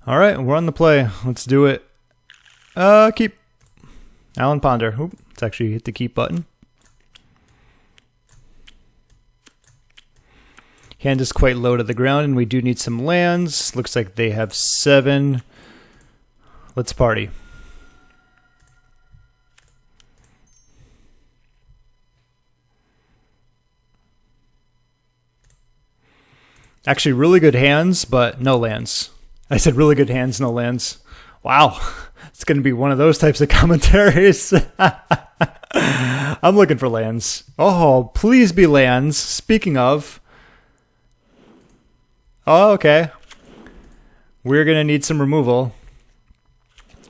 All right, we're on the play. Let's do it. Keep. Alan Ponder. Oop, let's actually hit the keep button. Hand is quite low to the ground, and we do need some lands. Looks like they have 7. Let's party. Actually, really good hands, but no lands. I said really good hands, no lands. Wow, it's going to be one of those types of commentaries. I'm looking for lands. Oh, please be lands. Speaking of... Oh, okay. We're going to need some removal.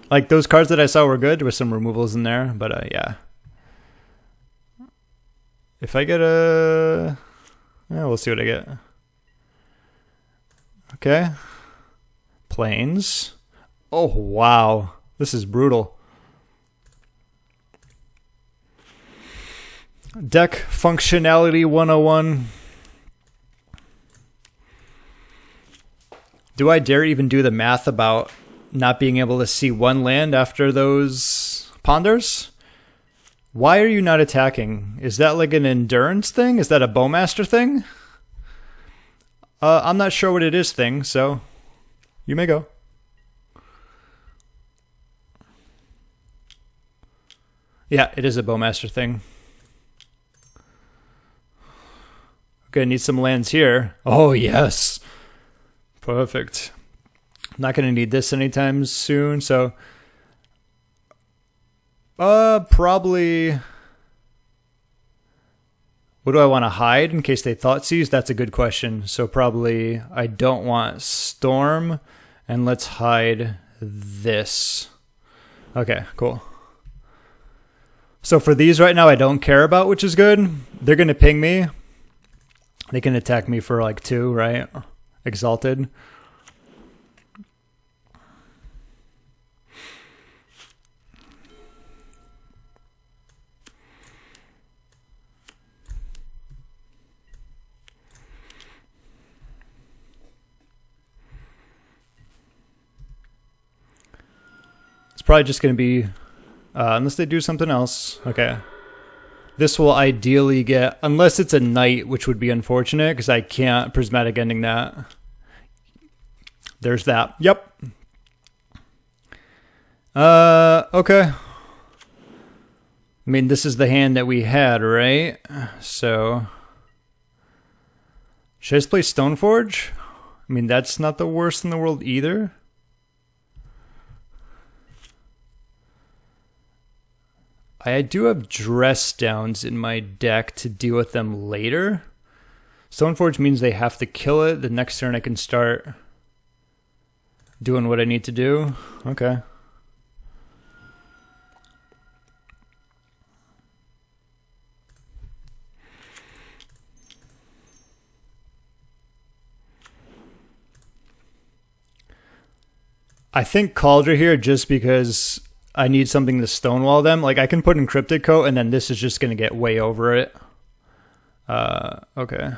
Like, those cards that I saw were good with some removals in there, but yeah. If I get a... Yeah, we'll see what I get. Okay. Plains. Oh, wow. This is brutal. Deck functionality 101. Do I dare even do the math about not being able to see one land after those ponders? Why are you not attacking? Is that like an endurance thing? Is that a bowmaster thing? I'm not sure what it is thing, so you may go. Yeah, it is a bowmaster thing. Okay, need some lands here. Oh, yes. Perfect. Not going to need this anytime soon, so... probably... What do I want to hide in case they Thoughtseize? That's a good question. So probably I don't want Storm, and let's hide this. Okay, cool. So for these right now I don't care about, which is good. They're going to ping me. They can attack me for like 2, right? Exalted. It's probably just going to be, unless they do something else. Okay. This will ideally get, unless it's a knight, which would be unfortunate because I can't Prismatic Ending that. There's that. Yep. Okay. I mean, this is the hand that we had, right? So, should I just play Stoneforge? I mean, that's not the worst in the world either. I do have dress downs in my deck to deal with them later. Stoneforge means they have to kill it. The next turn I can start doing what I need to do. Okay. I think Kaldra here just because I need something to stonewall them. Like, I can put in Cryptic Coat, and then this is just going to get way over it. Okay.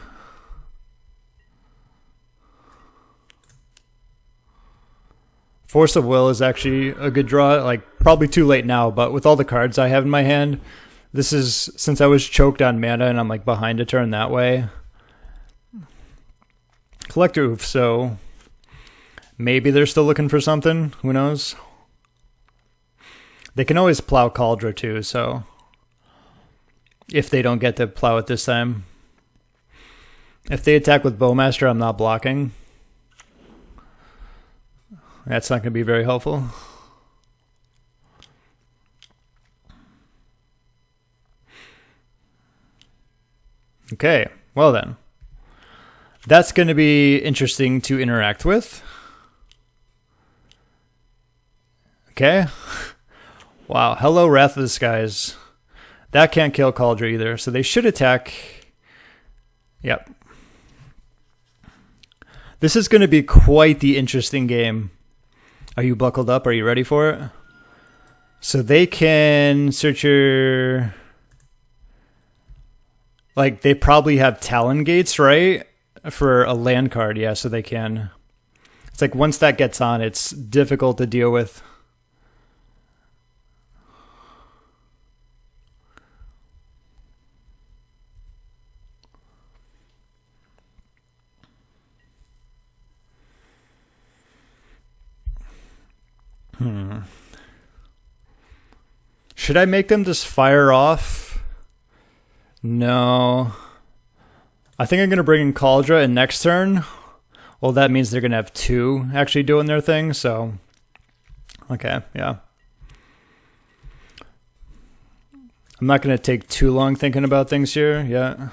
Force of Will is actually a good draw. Like, probably too late now, but with all the cards I have in my hand, this is, since I was choked on mana and I'm, like, behind a turn that way. Collector Oof, so maybe they're still looking for something. Who knows? They can always plow Kaldra too, so if they don't get to plow it this time. If they attack with Bowmaster, I'm not blocking. That's not going to be very helpful. Okay, well then. That's going to be interesting to interact with. Okay. Wow, hello Wrath of the Skies. That can't kill Kaldra either, so they should attack. Yep. This is going to be quite the interesting game. Are you buckled up? Are you ready for it? So they can search your... Like, they probably have Talon Gates, right? For a land card, yeah, so they can... It's like once that gets on, it's difficult to deal with. Should I make them just fire off? No. I think I'm going to bring in Kaldra in next turn. Well, that means they're going to have 2 actually doing their thing, so... Okay, yeah. I'm not going to take too long thinking about things here, yeah.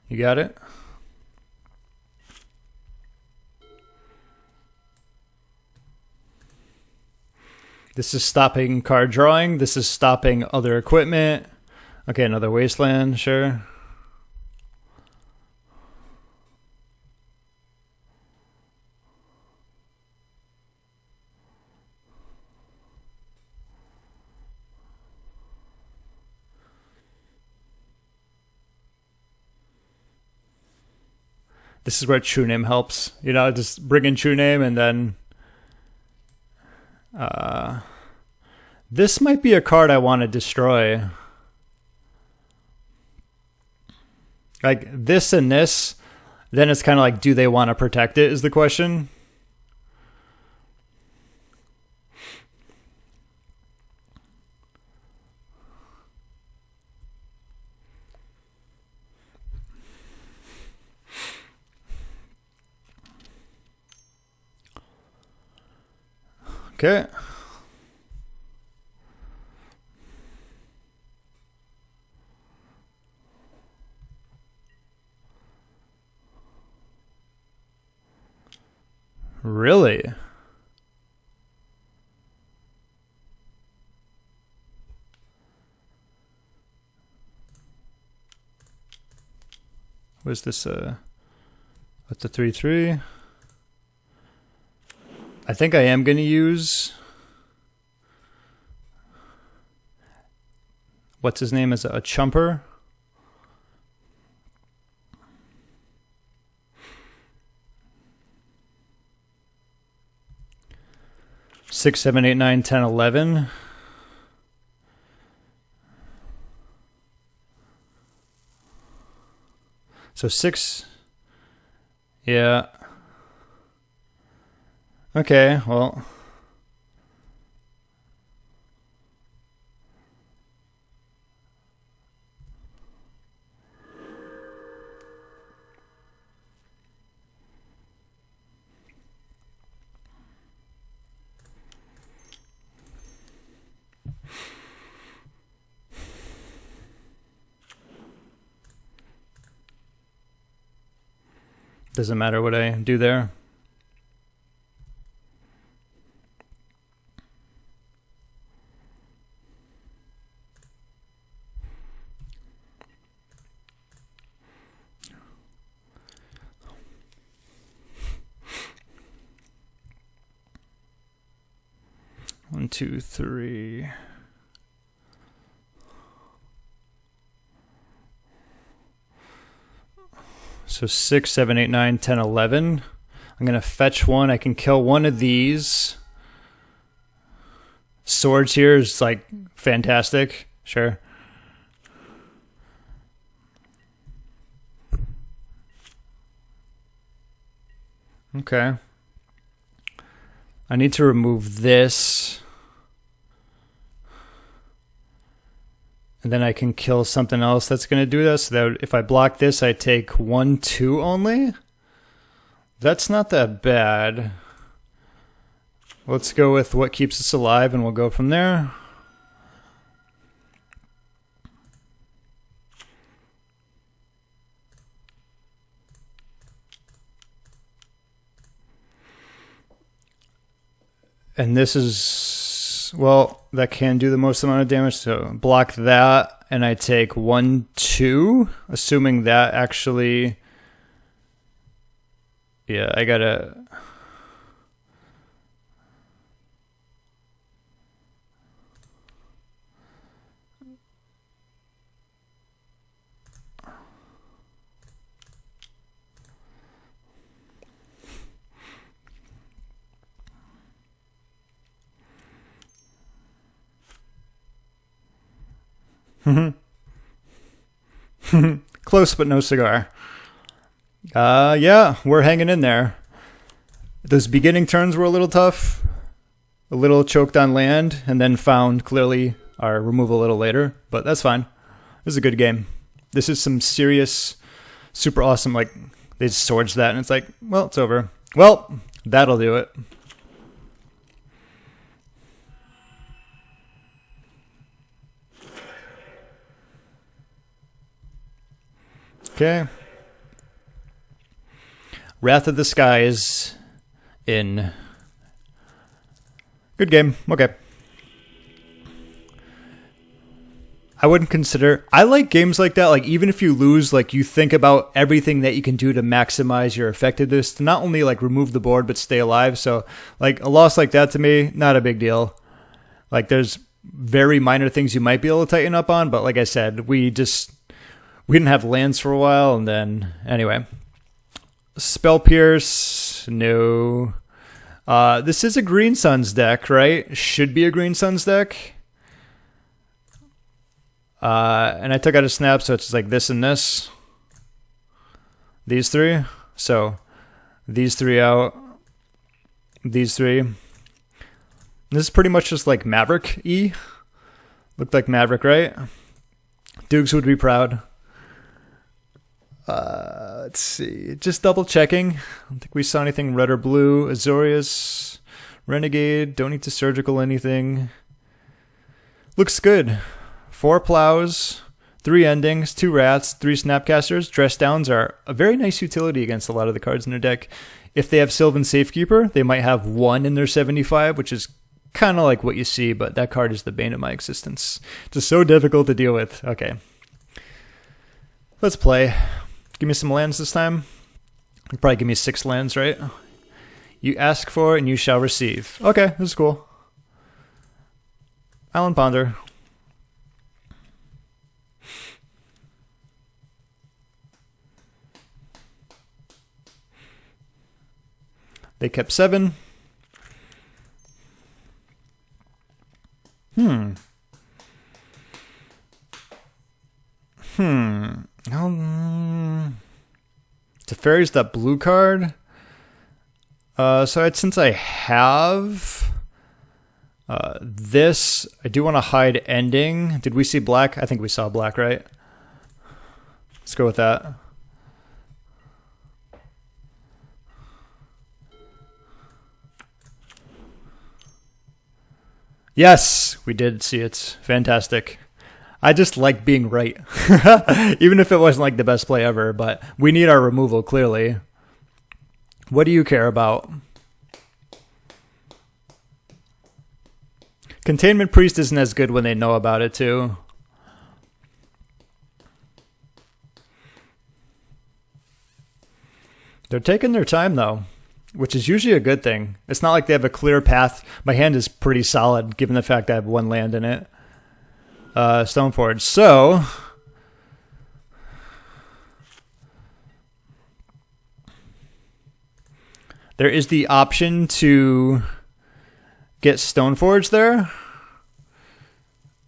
You got it? This is stopping card drawing. This is stopping other equipment. Okay, another wasteland, sure. This is where True Name helps. You know, just bring in True Name and then... this might be a card I want to destroy. Like, this and this, then it's kind of like, do they want to protect it is the question. Okay. Really? Was this what's the 3/3? I think I am going to use what's his name as a chumper. Six, 7, 8, 9, 10, 11. So 6. Yeah. Okay, well. Doesn't matter what I do there. One, two, three. So 6, 7, 8, 9, 10, 11. I'm going to fetch one. I can kill one of these. Swords here is like fantastic. Sure. Okay. I need to remove this. And then I can kill something else that's going to do this. So that if I block this, I take 1, 2 only. That's not that bad. Let's go with what keeps us alive, and we'll go from there. And this is, well, that can do the most amount of damage. So block that, and I take 1, 2, assuming that actually, yeah, I gotta, Close but no cigar. Yeah, we're hanging in there. Those beginning turns were a little tough. A little choked on land, and then found clearly our removal a little later. But that's fine. This is a good game. This is some serious, super awesome, like, they just swords that, and it's like, well, it's over. Well, that'll do it. Okay. Wrath of the Skies in. Good game. Okay. I wouldn't consider. I like games like that. Like, even if you lose, like, you think about everything that you can do to maximize your effectiveness to not only like remove the board but stay alive. So, like, a loss like that to me, not a big deal. Like, there's very minor things you might be able to tighten up on, but like I said, we didn't have lands for a while, and then anyway. Spell Pierce, no. This is a Green Suns deck, right? Should be a Green Suns deck. And I took out a snap, so it's like this and this. These three. So these three out. These three. This is pretty much just like Maverick E. Looked like Maverick, right? Dukes would be proud. Let's see. Just double checking. I don't think we saw anything red or blue. Azorius, Renegade. Don't need to surgical anything. Looks good. 4 plows, 3 endings, 2 rats, 3 snapcasters. Dress downs are a very nice utility against a lot of the cards in their deck. If they have Sylvan Safekeeper, they might have 1 in their 75, which is kind of like what you see, but that card is the bane of my existence. Just so difficult to deal with. Okay. Let's play. Give me some lands this time. You'll probably give me 6 lands, right? You ask for and you shall receive. Okay, this is cool. Island Ponder. They kept 7. Teferi's that blue card. Since I have this, I do want to hide ending. Did we see black? I think we saw black, right? Let's go with that. Yes, we did see it. Fantastic. I just like being right. Even if it wasn't like the best play ever, but we need our removal, clearly. What do you care about? Containment Preist isn't as good when they know about it, too. They're taking their time, though, which is usually a good thing. It's not like they have a clear path. My hand is pretty solid, given the fact I have 1 land in it. Stoneforge. So, there is the option to get Stoneforge there,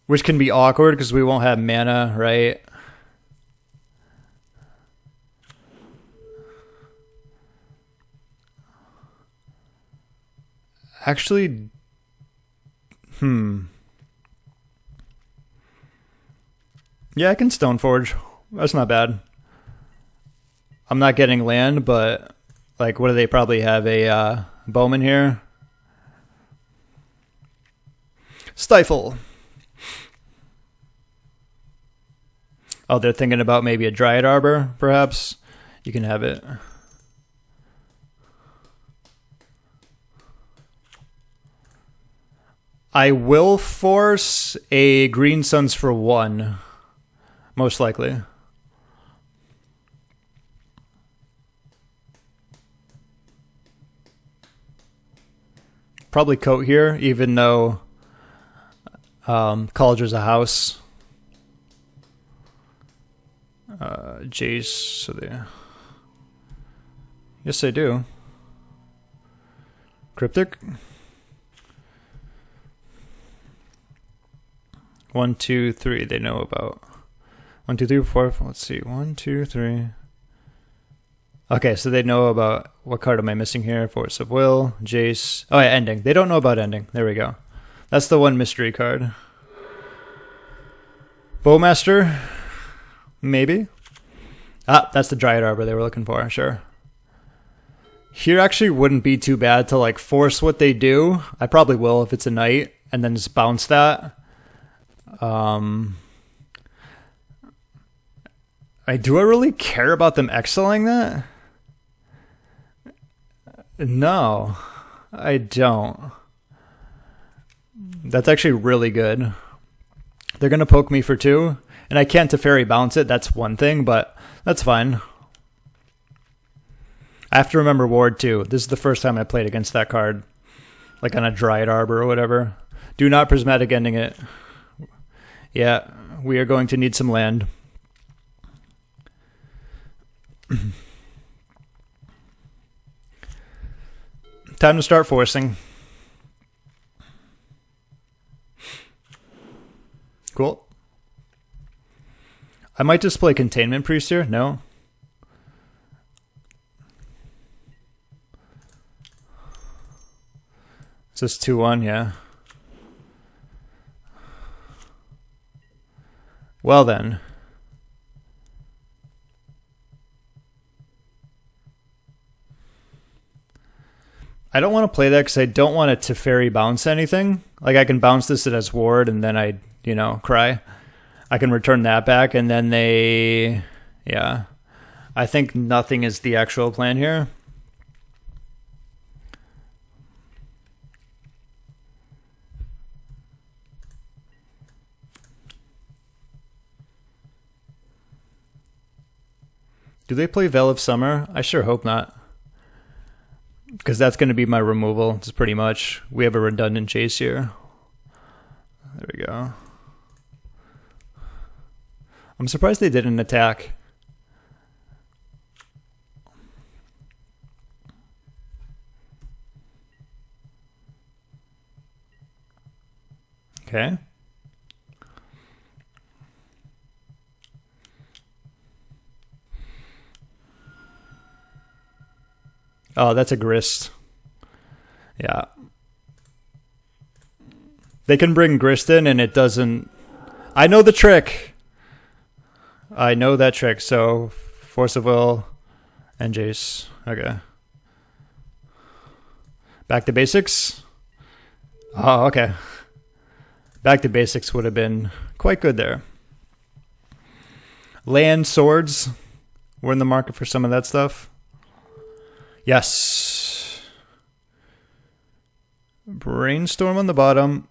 which can be awkward because we won't have mana, right? Actually, yeah, I can Stoneforge. That's not bad. I'm not getting land, but like, what do they probably have? A Bowman here? Stifle. Oh, they're thinking about maybe a Dryad Arbor, perhaps. You can have it. I will force a Green Suns for 1. Most likely. Probably Coat here, even though Kaldra's a house. Jace, so they... Yes, I do. Cryptic. 1, 2, 3 they know about. 1, 2, 3, 4, let's see. 1, 2, 3. Okay, so they know about, what card am I missing here? Force of Will, Jace. Oh yeah, Ending. They don't know about Ending. There we go. That's the one mystery card. Bowmaster? Maybe. Ah, that's the Dryad Arbor they were looking for, sure. Here actually wouldn't be too bad to like force what they do. I probably will if it's a knight, and then just bounce that. Do I really care about them excelling that? No, I don't. That's actually really good. They're going to poke me for 2, and I can't Teferi bounce it. That's one thing, but that's fine. I have to remember Ward too. This is the first time I played against that card, like on a Dryad Arbor or whatever. Do not Prismatic Ending it. Yeah, we are going to need some land. Time to start forcing. Cool. I might just play Containment Preist here. No. Is this 2-1? Yeah. Well then. I don't want to play that because I don't want to Teferi bounce anything. Like I can bounce this as Ward and then I, cry. I can return that back and then they, yeah. I think nothing is the actual plan here. Do they play Veil of Summer? I sure hope not. Because that's going to be my removal, just pretty much. We have a redundant Jace here. There we go. I'm surprised they didn't attack. Okay. Oh, that's a Grist. Yeah. They can bring Grist in and it doesn't... I know the trick. I know that trick. So, Force of Will and Jace. Okay. Back to basics? Oh, okay. Back to basics would have been quite good there. Land, swords. We're in the market for some of that stuff. Yes. Brainstorm on the bottom.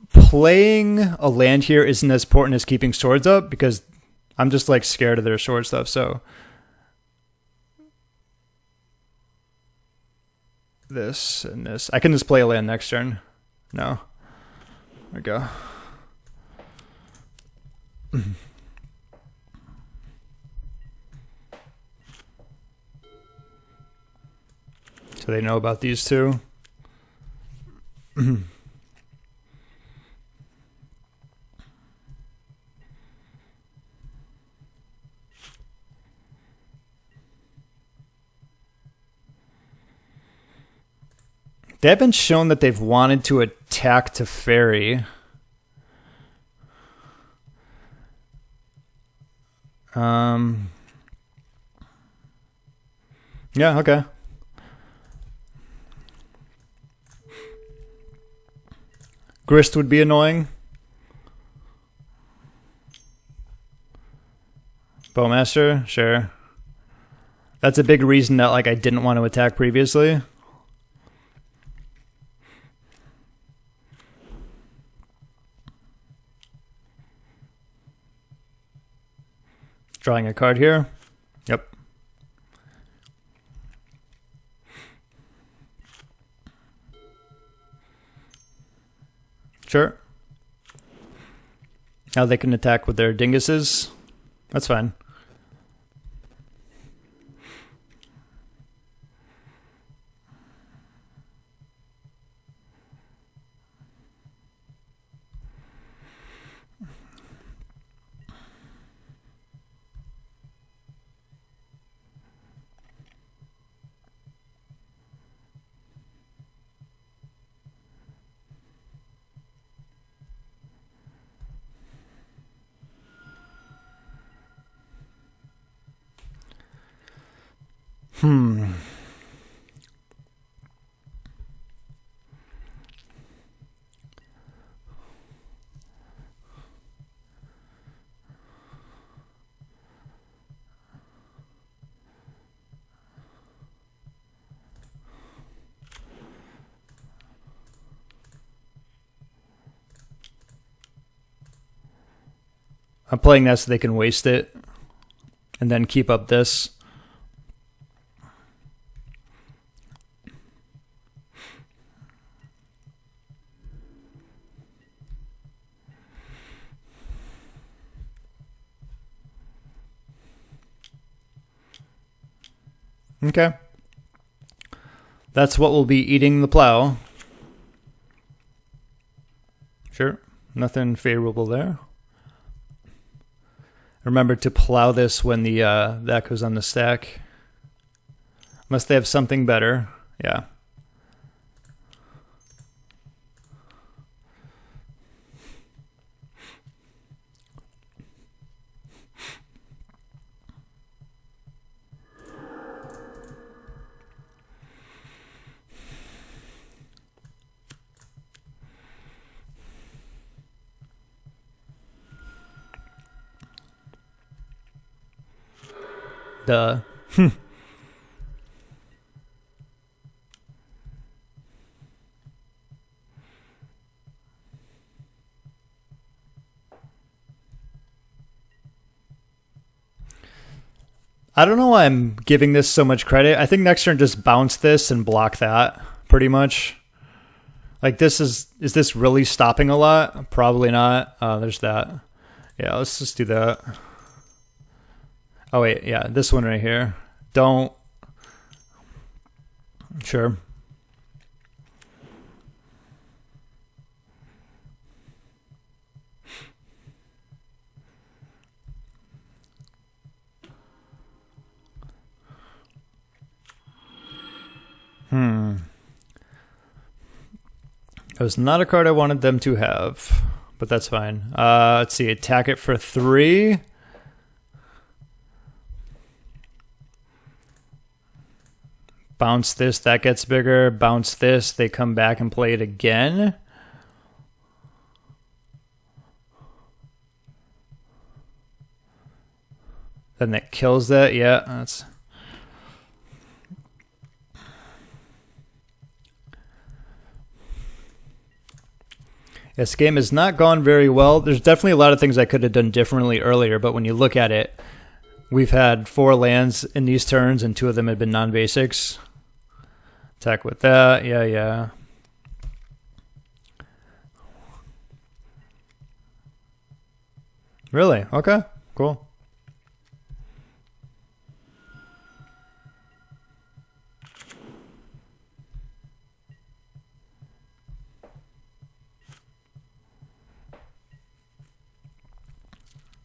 Playing a land here isn't as important as keeping swords up because I'm just like scared of their sword stuff. So this and this. I can just play a land next turn. No. There we go. So they know about these two. They haven't shown that they've wanted to attack Teferi. Yeah, okay. Grist would be annoying. Bowmaster, sure. That's a big reason that like I didn't want to attack previously. Drawing a card here. Yep. Sure. Now they can attack with their dinguses. That's fine. I'm playing that so they can waste it and then keep up this. Okay. That's what will be eating the plow. Sure. Nothing favorable there. Remember to plow this when the that goes on the stack. Unless they have something better. Yeah. Duh. I don't know why I'm giving this so much credit. I think next turn just bounce this and block that, pretty much. Like this is this really stopping a lot? Probably not. There's that. Yeah, let's just do that. Oh wait, yeah, this one right here. Don't. Sure. It was not a card I wanted them to have, but that's fine. Let's see, attack it for 3. Bounce this, that gets bigger. Bounce this, they come back and play it again. Then that kills that. Yeah, that's... This game has not gone very well. There's definitely a lot of things I could have done differently earlier, but when you look at it, we've had 4 lands in these turns, and 2 of them have been non-basics. Attack with that. Yeah, yeah. Really? Okay, cool.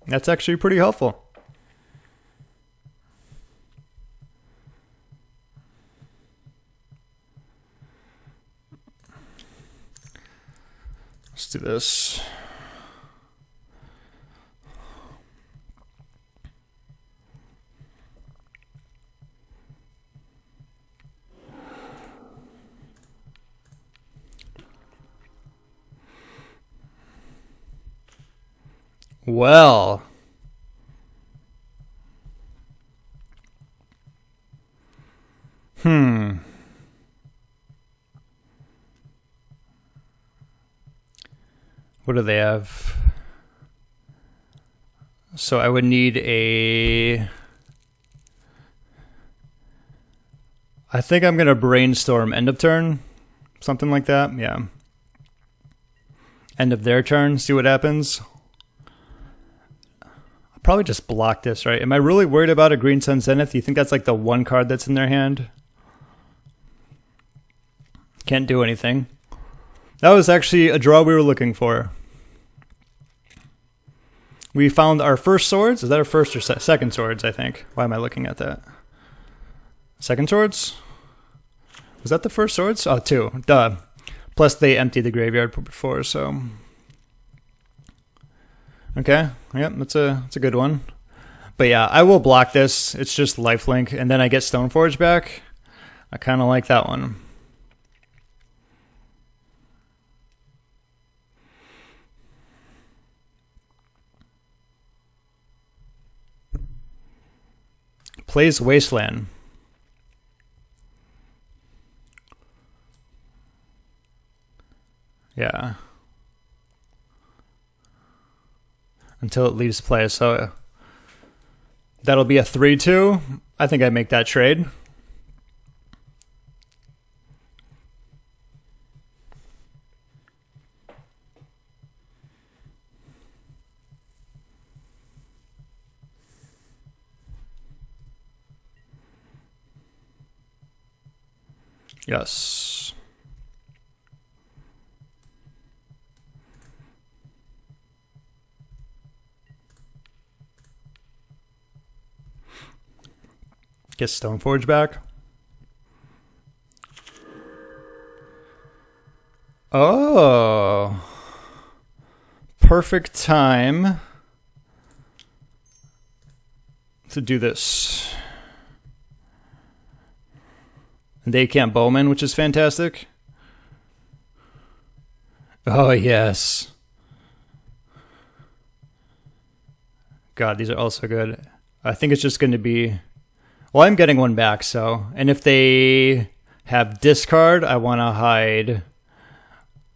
That's actually pretty helpful. Let's do this. Well, what do they have? So I would need a... I think I'm going to brainstorm end of turn. Something like that, yeah. End of their turn, see what happens. I'll probably just block this, right? Am I really worried about a Green Sun Zenith? You think that's like the one card that's in their hand? Can't do anything. That was actually a draw we were looking for. We found our first swords. Is that our first or second swords, I think? Why am I looking at that? Second swords? Was that the first swords? Oh, 2. Duh. Plus they emptied the graveyard before, so... Okay. Yep, that's a good one. But yeah, I will block this. It's just lifelink, and then I get Stoneforge back. I kind of like that one. Plays Wasteland. Yeah. Until it leaves play, so that'll be a 3-2. I think I make that trade. Yes. Get Stoneforge back. Oh. Perfect time to do this. They can't bowman, which is fantastic. Oh, yes. God, these are also good. I think it's just going to be... Well, I'm getting one back, so... And if they have discard, I want to hide...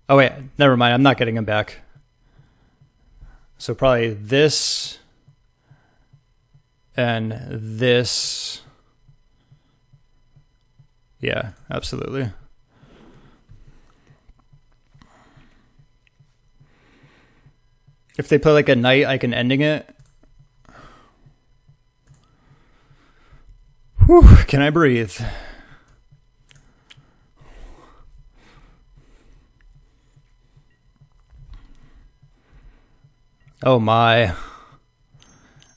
Oh, wait. Never mind. I'm not getting them back. So probably this... And this... Yeah, absolutely. If they play like a knight, I can ending it. Whew, can I breathe? Oh my.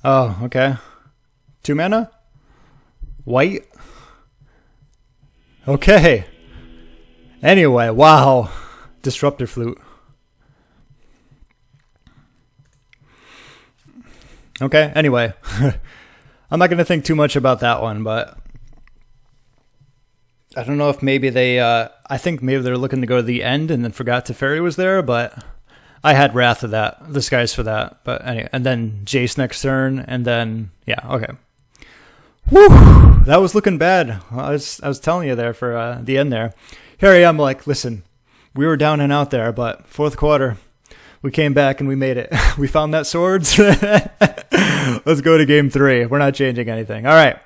Oh, okay. 2 mana? White? Okay. Anyway, wow. Disruptor Flute. Okay, anyway. I'm not going to think too much about that one, but I don't know if maybe they, I think maybe they're looking to go to the end and then forgot Teferi was there, but I had Wrath of that, disguise for that. But anyway, and then Jace next turn, and then, yeah, okay. Whew, that was looking bad. I was telling you there for the end there. Here I am like, listen, we were down and out there, but fourth quarter, we came back and we made it. We found that swords. Let's go to game 3. We're not changing anything. All right.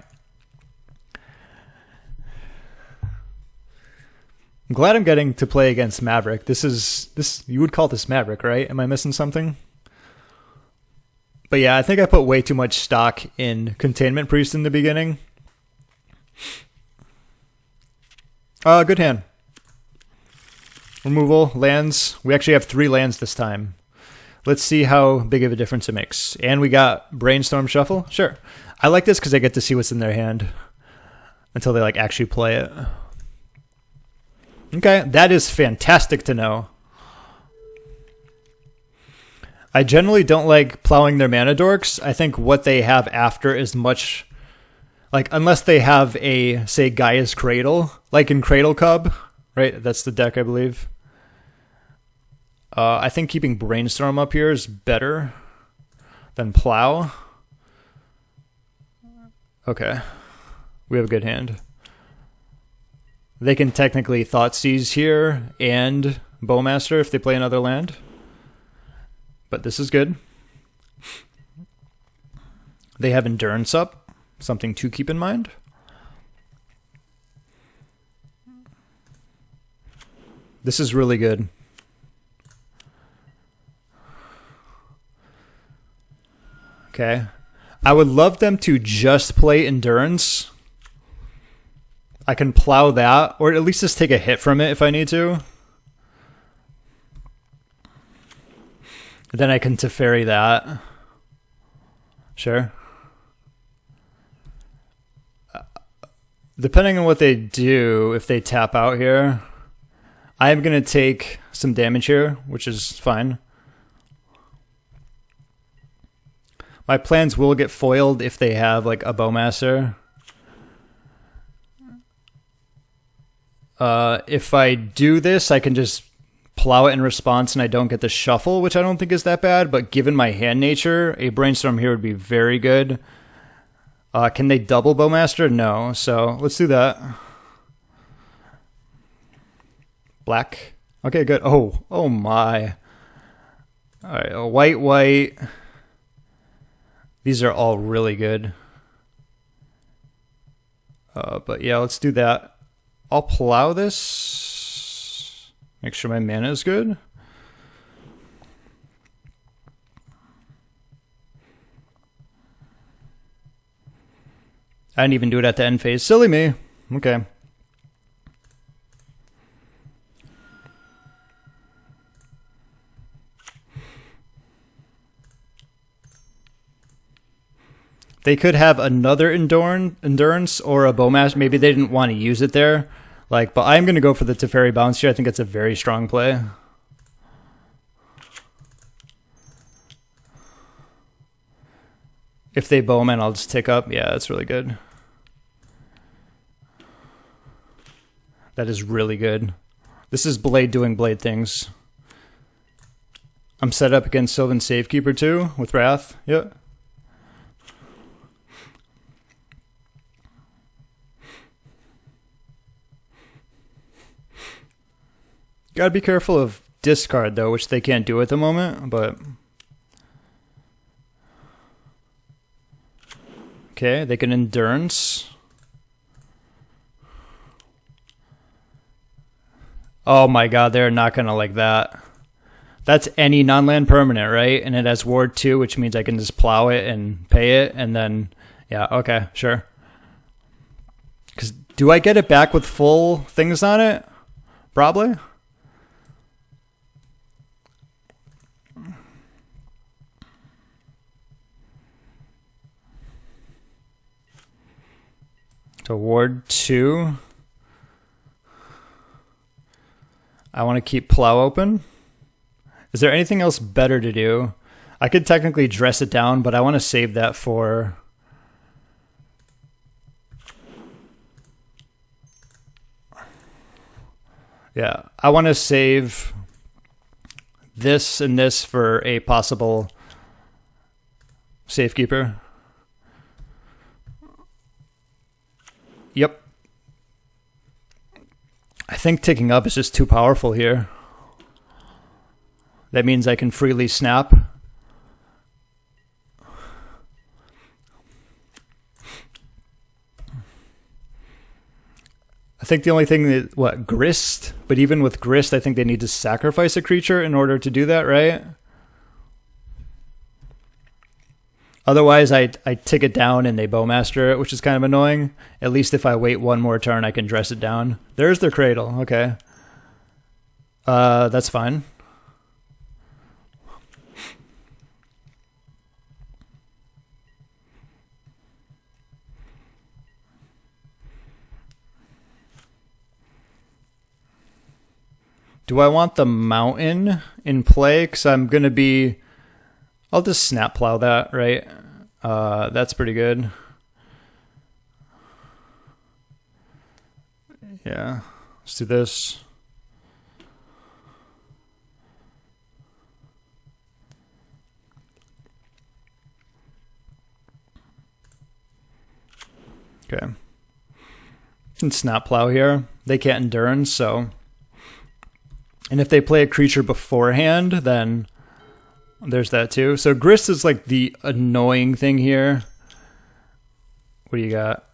I'm glad I'm getting to play against Maverick. This you would call this Maverick, right? Am I missing something? But yeah, I think I put way too much stock in Containment Preist in the beginning. Good hand. Removal, lands. We actually have 3 lands this time. Let's see how big of a difference it makes. And we got Brainstorm Shuffle. Sure. I like this because I get to see what's in their hand until they like actually play it. Okay, that is fantastic to know. I generally don't like plowing their mana dorks. I think what they have after is much... Like, unless they have a, say, Gaia's Cradle, like in Cradle Cub, right? That's the deck, I believe. I think keeping Brainstorm up here is better than Plow. Okay. We have a good hand. They can technically Thoughtseize here and Bowmaster if they play another land. But this is good. They have Endurance up, something to keep in mind. This is really good. Okay. I would love them to just play Endurance. I can plow that, or at least just take a hit from it if I need to. Then I can Teferi that. Sure. Depending on what they do, if they tap out here, I am going to take some damage here, which is fine. My plans will get foiled if they have like a Bowmaster. If I do this, I can just plow it in response and I don't get the shuffle, which I don't think is that bad, but given my hand nature, a Brainstorm here would be very good. Can they double Bowmaster? No, so let's do that. Black. Okay, good. Oh my. Alright, a white. These are all really good. But yeah, let's do that. I'll plow this. Make sure my mana is good. I didn't even do it at the end phase. Silly me. Okay. They could have another endurance or a Bowmaster. Maybe they didn't want to use it there. But I'm going to go for the Teferi bounce here. I think it's a very strong play. If they Bowman, I'll just tick up. Yeah, that's really good. That is really good. This is Blade doing Blade things. I'm set up against Sylvan Safekeeper too, with Wrath. Yep. Gotta be careful of discard though, which they can't do at the moment, but... Okay, they can Endurance. Oh my god, they're not gonna like that. That's any non-land permanent, right? And it has Ward 2, which means I can just plow it and pay it, and then... Yeah, okay, sure. Because do I get it back with full things on it? Probably. So Ward 2. I want to keep Plow open. Is there anything else better to do? I could technically dress it down, but I want to save that for... Yeah, I want to save this and this for a possible Safekeeper. Yep. I think ticking up is just too powerful here. That means I can freely snap. I think the only thing that, Grist? But even with Grist, I think they need to sacrifice a creature in order to do that, right? Otherwise, I tick it down and they Bowmaster it, which is kind of annoying. At least if I wait one more turn, I can dress it down. There's their Cradle. Okay. That's fine. Do I want the Mountain in play? Because I'm going to be... I'll just Snap Plow that, right? That's pretty good. Yeah, let's do this. Okay. Can Snap Plow here. They can't Endurance, so... And if they play a creature beforehand, then... There's that too. So Grist is like the annoying thing here. What do you got?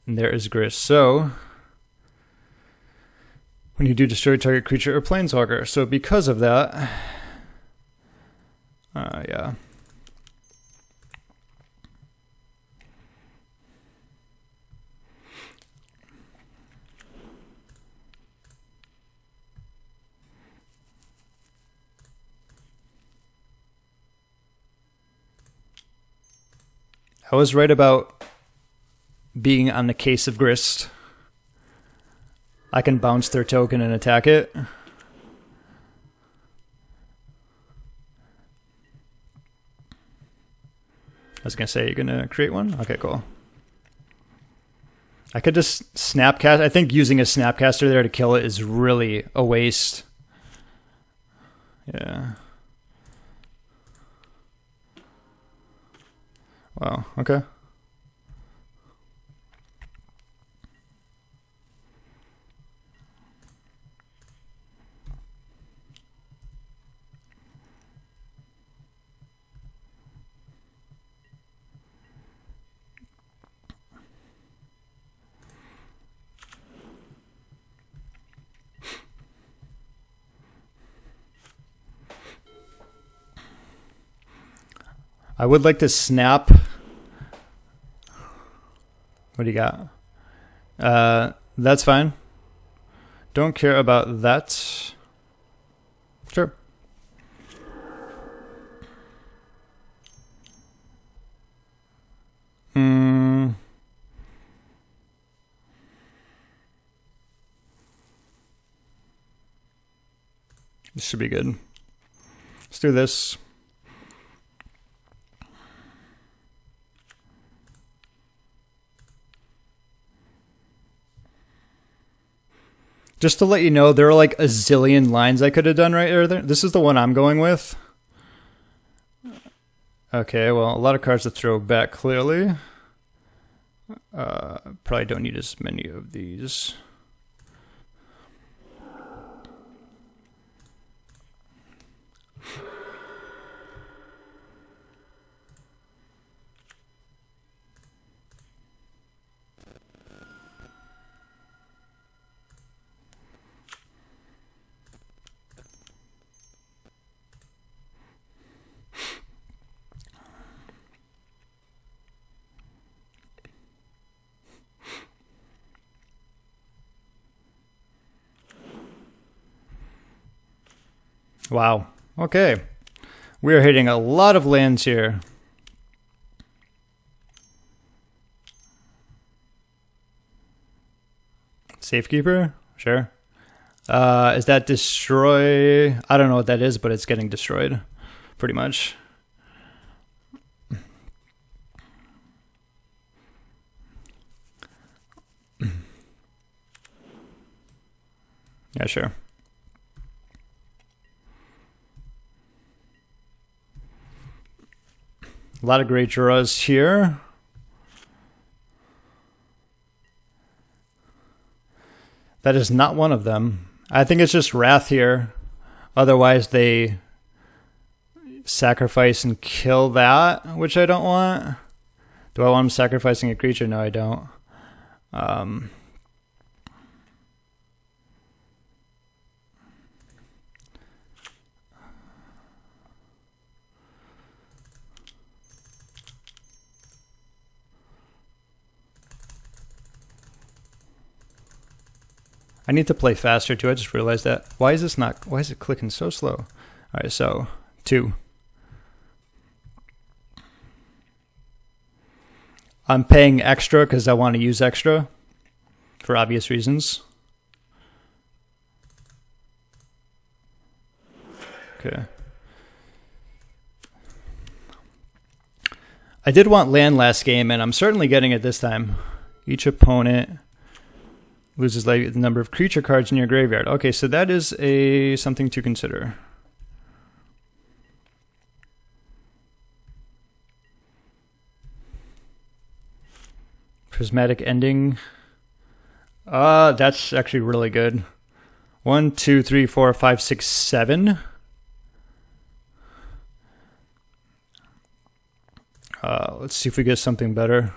And there is Grist. So when you do destroy target creature or planeswalker. So because of that, yeah. I was right about being on the case of Grist. I can bounce their token and attack it. was gonna say, you're gonna create one? Okay, cool. I could just Snapcast. I think using a Snapcaster there to kill it is really a waste. Yeah. Wow, okay. I would like to snap. What do you got? That's fine. Don't care about that. Sure. This should be good. Let's do this. Just to let you know, there are like a zillion lines I could have done right there. This is the one I'm going with. Okay, well, a lot of cards to throw back, clearly. Probably don't need as many of these. Wow. Okay. We are hitting a lot of lands here. Safekeeper? Sure. Is that destroy? I don't know what that is, but it's getting destroyed. Pretty much. Yeah, sure. A lot of great draws here. That is not one of them. I think it's just Wrath here. Otherwise, they sacrifice and kill that, which I don't want. Do I want them sacrificing a creature? No, I don't. I need to play faster too. I just realized that. Why is it clicking so slow? All right, so 2. I'm paying extra because I want to use extra for obvious reasons. Okay. I did want land last game, and I'm certainly getting it this time. Each opponent loses like the number of creature cards in your graveyard. Okay, so that is something to consider. Prismatic Ending. That's actually really good. 1, 2, 3, 4, 5, 6, 7. Let's see if we get something better.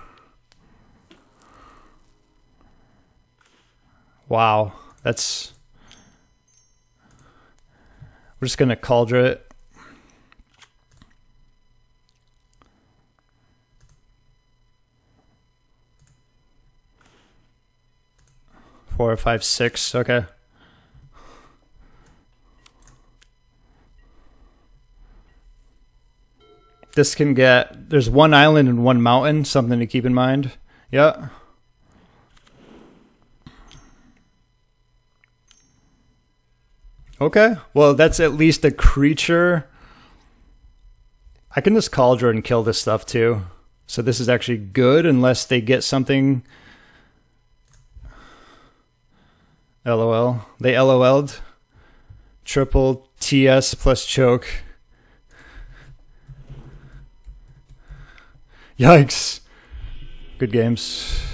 Wow, that's... We're just going to Kaldra it. Four, 5, 6, okay. This can get... There's 1 island and 1 mountain, something to keep in mind. Yeah. Okay, well, that's at least a creature. I can just Kaldra and kill this stuff too. So this is actually good unless they get something. LOL. They LOL'd. Triple TS plus choke. Yikes. Good games.